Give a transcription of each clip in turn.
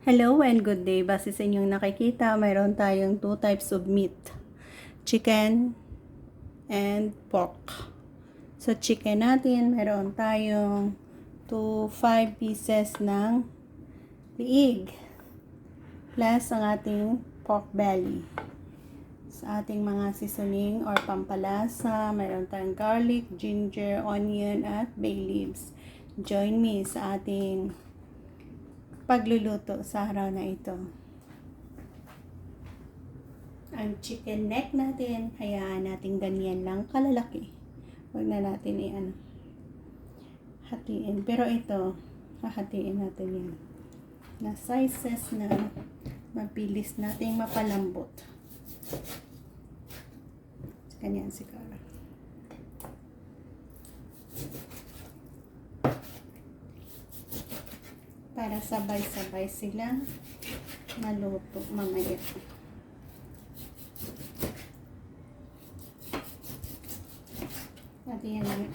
Hello and good day. Base sa inyong nakikita, mayroon tayong two types of meat. Chicken and pork. Sa chicken natin, mayroon tayong 5 pieces ng liig. Plus ang ating pork belly. Sa ating mga seasoning or pampalasa, mayroon tayong garlic, ginger, onion, at bay leaves. Join me sa ating pagluluto sa araw na ito. Ang chicken neck natin, hayaan natin ganyan lang kalalaki. Huwag na natin hatiin. Pero ito, hahatiin natin yan. Na sizes na mabilis nating mapalambot. Ganyan siguro. Para sabay-sabay silang maluto mamaya. At yan.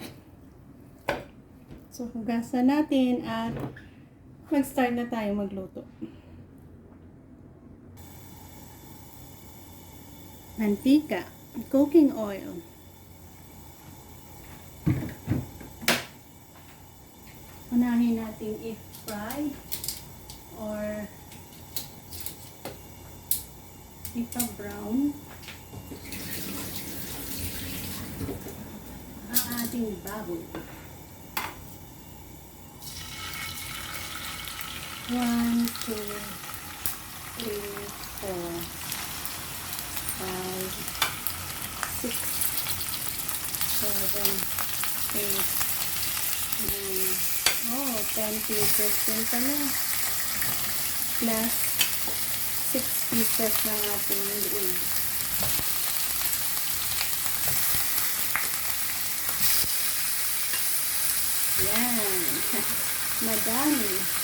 So, hugasan natin at mag-start na tayo magluto. Mantika, cooking oil. Unahin natin i-fry or ipa-brown ang ating baboy. 1, 2, 3, 4, 5, 6, 7, 8, 9. Oh, 10 pieces din pala. Plus 6 pieces ng ating liig. Yan. Madami.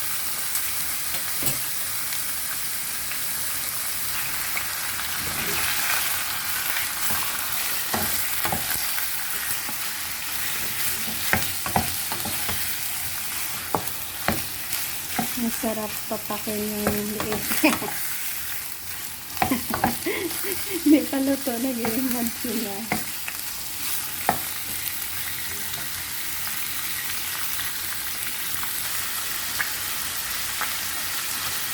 Masarap papakin yung liig. Hindi pa luto, nag-iimad sila.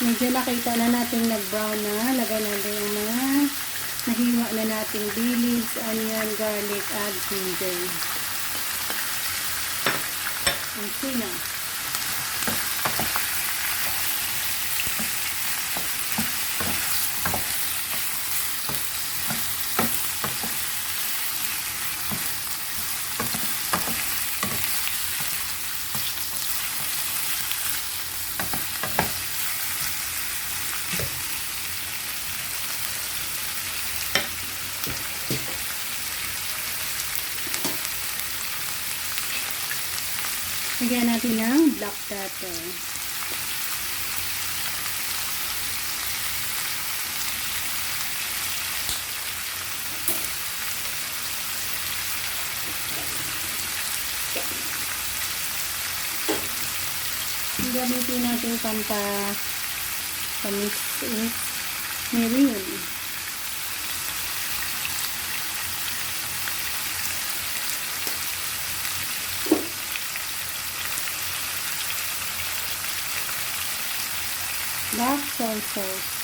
Medyo nakita na natin nag-brown na. Lagay natin yung mga nahiwa na nating bay leaves, onion, garlic, at ginger. Ang sina. Lagyan natin ng black pepper. Gamitin natin pamix is mirin. Black soy sauce.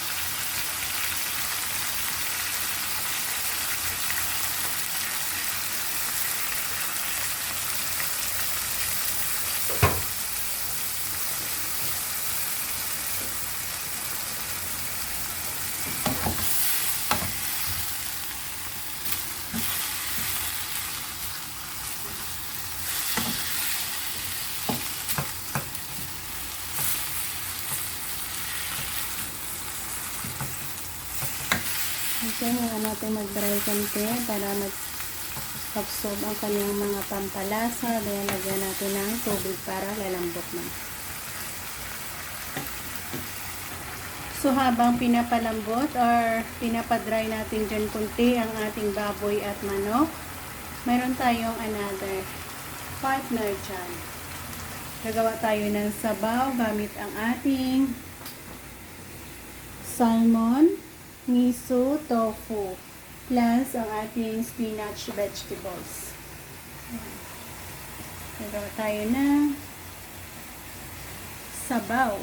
Okay, ngayon natin mag-dry konti para mag-absorb ang kanyang mga pampalasa. Then, lagyan natin ng tubig para lalambot na. So, habang pinapalambot or pinapadry natin dyan konti ang ating baboy at manok, mayroon tayong another partner dyan. Gagawa tayo ng sabaw gamit ang ating salmon, miso, tofu, plus ang ating spinach vegetables. Pero tayo na sabaw.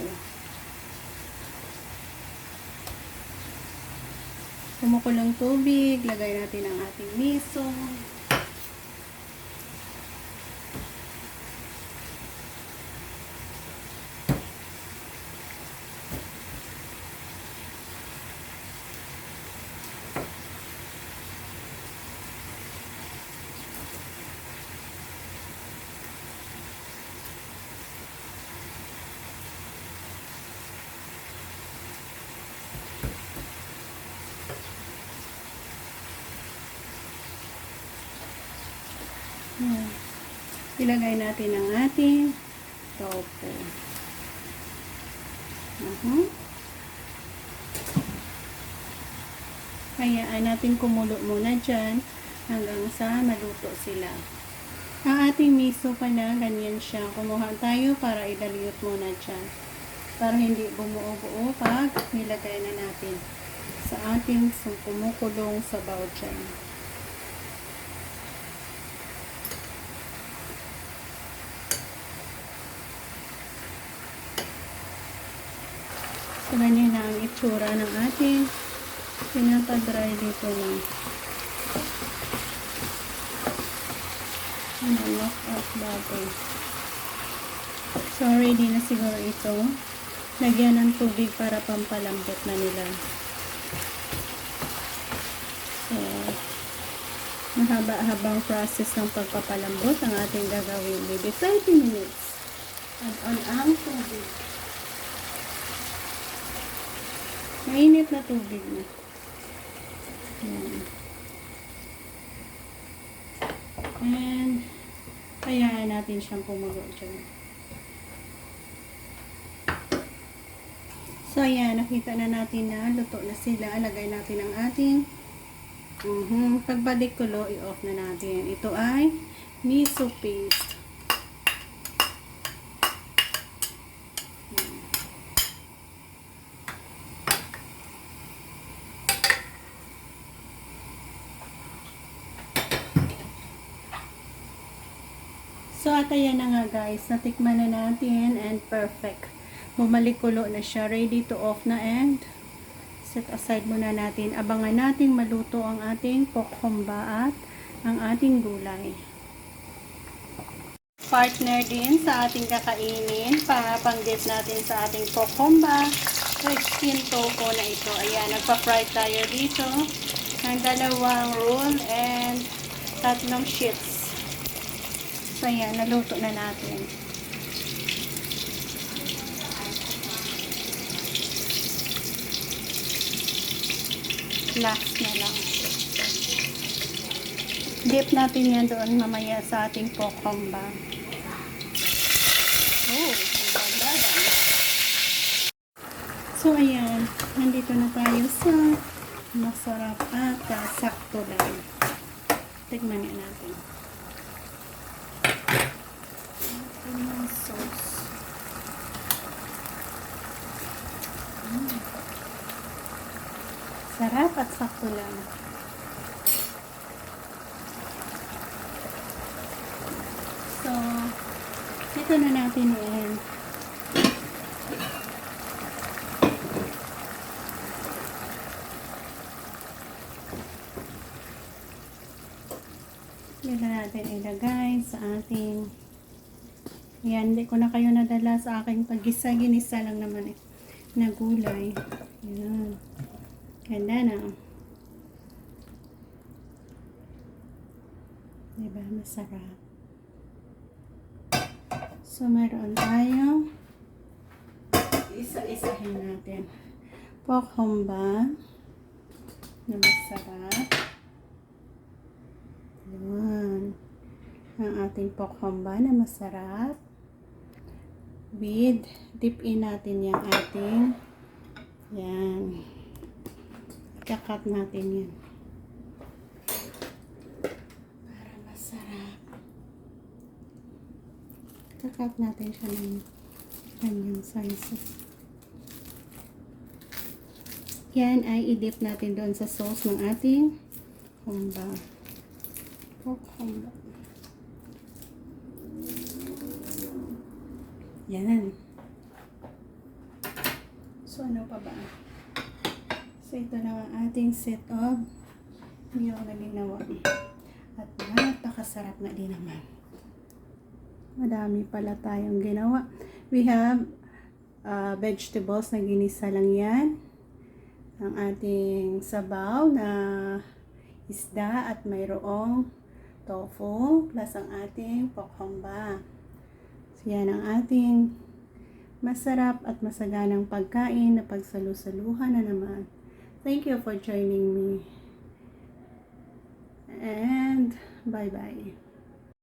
Kumukulong tubig, lagay natin ang ating miso. Ilagay natin ang ating tofu. Hayaan natin kumulo muna dyan hanggang sa maluto sila. Ang ating miso pala, ganyan siya. Kumuha tayo para idaliyot muna dyan. Para hindi bumuo-buo pag nilagay na natin sa ating kumukulong sabaw dyan. So, ganyan na ang itsura ng ating pinapa-dry dito ng knock off dati. So, ready na siguro ito. Lagyan ng tubig para pampalambot na nila. So, mahaba-habang process ng pagpapalambot ang ating gagawin. Maybe 30 minutes. Add on ang tubig. Mainit na tubig na. Yan. And, hayaan natin siyang pumulo dyan. So, ayan. Nakita na natin na luto na sila. Lagay natin ang ating pagbalik kulo, i-off na natin. Ito ay miso paste. So, at ayan na nga guys, natikman na natin and perfect. Bumalik kulo na siya, ready to off na and set aside muna natin. Abangan natin maluto ang ating kokomba at ang ating gulay. Partner din sa ating kakainin, panggit natin sa ating kokomba, red skin tofu na ito. Ayan, nagpa-fry tayo dito ng 2 roll and 3 sheets. So, ayan, naluto na natin. Last na lang. Dip natin yan doon mamaya sa ating kokomba. Oh, so, ayan. Nandito na tayo sa masarap at sakto lang. Tignan natin. Sauce. Sarap at sakto lang. So, ito na natin yan. Ito natin ilagay sa ating yan, hindi ko na kayo nadala sa aking paggisa. Ginisa lang naman na gulay. Yan. Ganda na. Diba? Masarap. So, meron tayo. Isa-isahin natin. Kokomba. Na masarap. Yan. Ang ating kokomba na masarap. With, dip in natin yung ating yan. Kakat natin yan. Para masarap. Kakat natin siya ng kanyang sizes. Yan ay i-dip natin doon sa sauce ng ating humba. Pork humba. Yan. So, ano pa ba? So, ito na ang ating set of meal na ginawa. At napakasarap na din naman. Madami pala tayong ginawa. We have vegetables na ginisa lang yan. Ang ating sabaw na isda at mayroong tofu plus ang ating pork humba. So, yan ang ating masarap at masaganang pagkain na pagsalu-saluhan na naman. Thank you for joining me. And bye-bye.